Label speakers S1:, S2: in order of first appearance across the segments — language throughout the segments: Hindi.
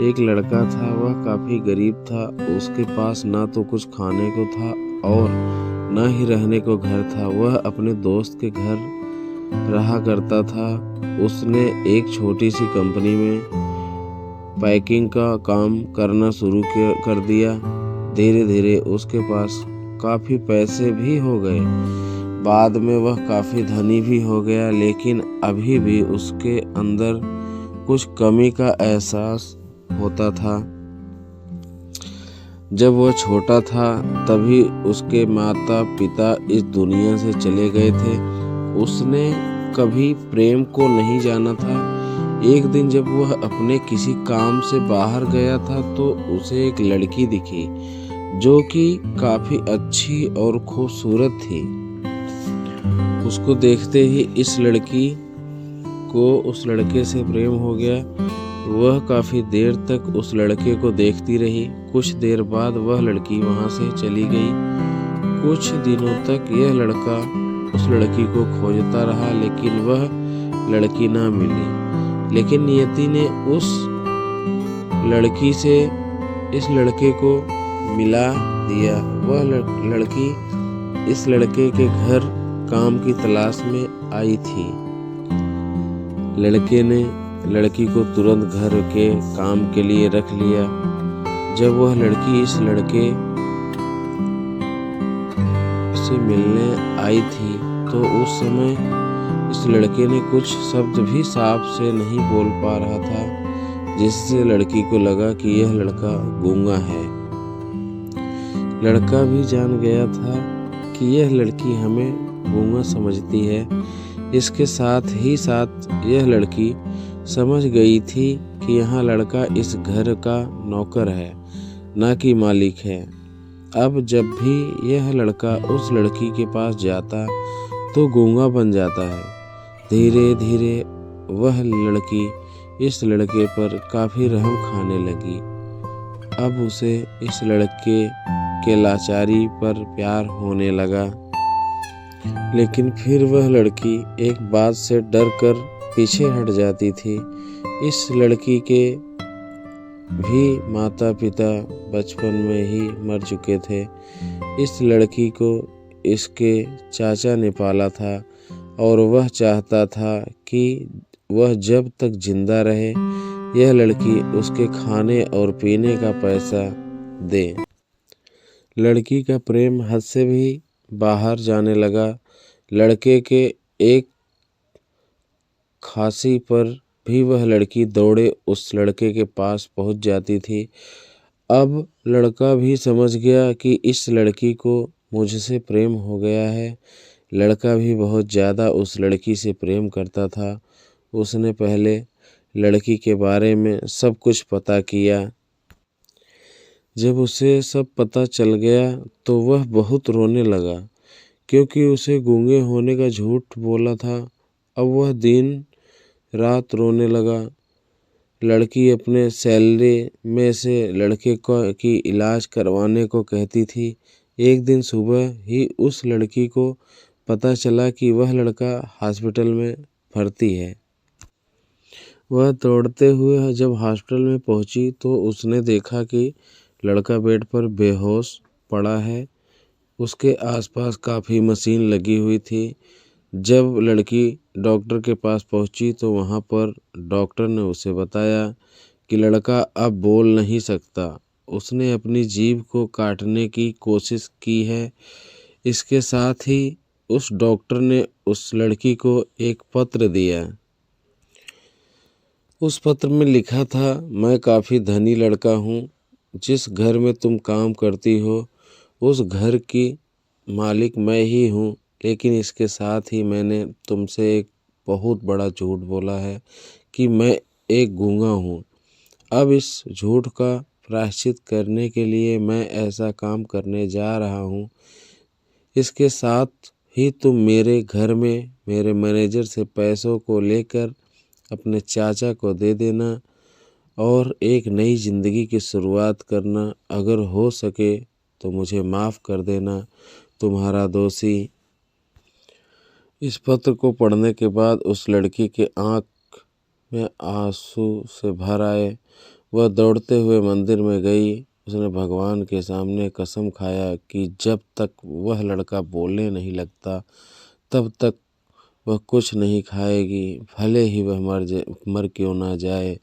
S1: एक लड़का था, वह काफ़ी गरीब था। उसके पास ना तो कुछ खाने को था और ना ही रहने को घर था। वह अपने दोस्त के घर रहा करता था। उसने एक छोटी सी कंपनी में पैकिंग का काम करना शुरू कर दिया। धीरे धीरे उसके पास काफ़ी पैसे भी हो गए। बाद में वह काफ़ी धनी भी हो गया, लेकिन अभी भी उसके अंदर कुछ कमी का एहसास होता था। जब वह छोटा था तभी उसके माता पिता इस दुनिया से चले गए थे। उसने कभी प्रेम को नहीं जाना था। एक दिन जब वह अपने किसी काम से बाहर गया था तो उसे एक लड़की दिखी जो कि काफ़ी अच्छी और खूबसूरत थी। उसको देखते ही इस लड़की को उस लड़के से प्रेम हो गया। वह काफ़ी देर तक उस लड़के को देखती रही। कुछ देर बाद वह लड़की वहाँ से चली गई। कुछ दिनों तक यह लड़का उस लड़की को खोजता रहा, लेकिन वह लड़की ना मिली। लेकिन नियति ने उस लड़की से इस लड़के को मिला दिया। वह लड़की इस लड़के के घर काम की तलाश में आई थी। लड़के ने लड़की को तुरंत घर के काम के लिए रख लिया। जब वह लड़की इस लड़के से मिलने आई थी तो उस समय इस लड़के ने कुछ शब्द भी साफ से नहीं बोल पा रहा था, जिससे लड़की को लगा कि यह लड़का गूंगा है। लड़का भी जान गया था कि यह लड़की हमें गूंगा समझती है। इसके साथ ही साथ यह लड़की समझ गई थी कि यह लड़का इस घर का नौकर है, ना कि मालिक है। अब जब भी यह लड़का उस लड़की के पास जाता तो गूंगा बन जाता है। धीरे धीरे वह लड़की इस लड़के पर काफ़ी रहम खाने लगी। अब उसे इस लड़के के लाचारी पर प्यार होने लगा। लेकिन फिर वह लड़की एक बात से डर कर पीछे हट जाती थी। इस लड़की के भी माता पिता बचपन में ही मर चुके थे। इस लड़की को इसके चाचा ने पाला था और वह चाहता था कि वह जब तक जिंदा रहे यह लड़की उसके खाने और पीने का पैसा दे। लड़की का प्रेम हद से भी बाहर जाने लगा। लड़के के एक खांसी पर भी वह लड़की दौड़े उस लड़के के पास पहुंच जाती थी। अब लड़का भी समझ गया कि इस लड़की को मुझसे प्रेम हो गया है। लड़का भी बहुत ज़्यादा उस लड़की से प्रेम करता था। उसने पहले लड़की के बारे में सब कुछ पता किया। जब उसे सब पता चल गया तो वह बहुत रोने लगा, क्योंकि उसे गूंगे होने का झूठ बोला था। अब वह दिन रात रोने लगा। लड़की अपने सैलरी में से लड़के की इलाज करवाने को कहती थी। एक दिन सुबह ही उस लड़की को पता चला कि वह लड़का हॉस्पिटल में भर्ती है। वह दौड़ते हुए जब हॉस्पिटल में पहुंची तो उसने देखा कि लड़का बेड पर बेहोश पड़ा है। उसके आसपास काफ़ी मशीन लगी हुई थी। जब लड़की डॉक्टर के पास पहुंची तो वहां पर डॉक्टर ने उसे बताया कि लड़का अब बोल नहीं सकता। उसने अपनी जीभ को काटने की कोशिश की है। इसके साथ ही उस डॉक्टर ने उस लड़की को एक पत्र दिया। उस पत्र में लिखा था, मैं काफ़ी धनी लड़का हूँ। जिस घर में तुम काम करती हो उस घर की मालिक मैं ही हूँ, लेकिन इसके साथ ही मैंने तुमसे एक बहुत बड़ा झूठ बोला है कि मैं एक गूंगा हूँ। अब इस झूठ का प्रायश्चित करने के लिए मैं ऐसा काम करने जा रहा हूँ। इसके साथ ही तुम मेरे घर में मेरे मैनेजर से पैसों को लेकर अपने चाचा को दे देना और एक नई ज़िंदगी की शुरुआत करना। अगर हो सके तो मुझे माफ़ कर देना, तुम्हारा दोषी। इस पत्र को पढ़ने के बाद उस लड़की के आँख में आंसू से भर आए। वह दौड़ते हुए मंदिर में गई। उसने भगवान के सामने कसम खाया कि जब तक वह लड़का बोलने नहीं लगता तब तक वह कुछ नहीं खाएगी, भले ही वह मर क्यों ना जाए।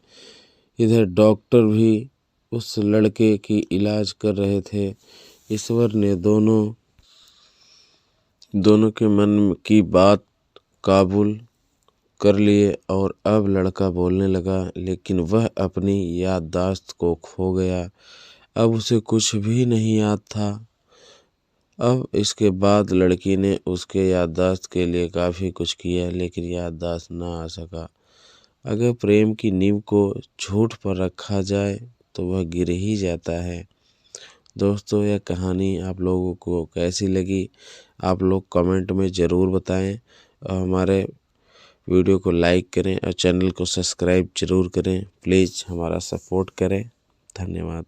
S1: इधर डॉक्टर भी उस लड़के की इलाज कर रहे थे। ईश्वर ने दोनों के मन की बात काबूल कर लिए और अब लड़का बोलने लगा, लेकिन वह अपनी याददाश्त को खो गया। अब उसे कुछ भी नहीं याद था। अब इसके बाद लड़की ने उसके याददाश्त के लिए काफ़ी कुछ किया, लेकिन याददाश्त ना आ सका। अगर प्रेम की नींव को झूठ पर रखा जाए तो वह गिर ही जाता है। दोस्तों, यह कहानी आप लोगों को कैसी लगी आप लोग कमेंट में ज़रूर बताएं और हमारे वीडियो को लाइक करें और चैनल को सब्सक्राइब ज़रूर करें। प्लीज़ हमारा सपोर्ट करें। धन्यवाद।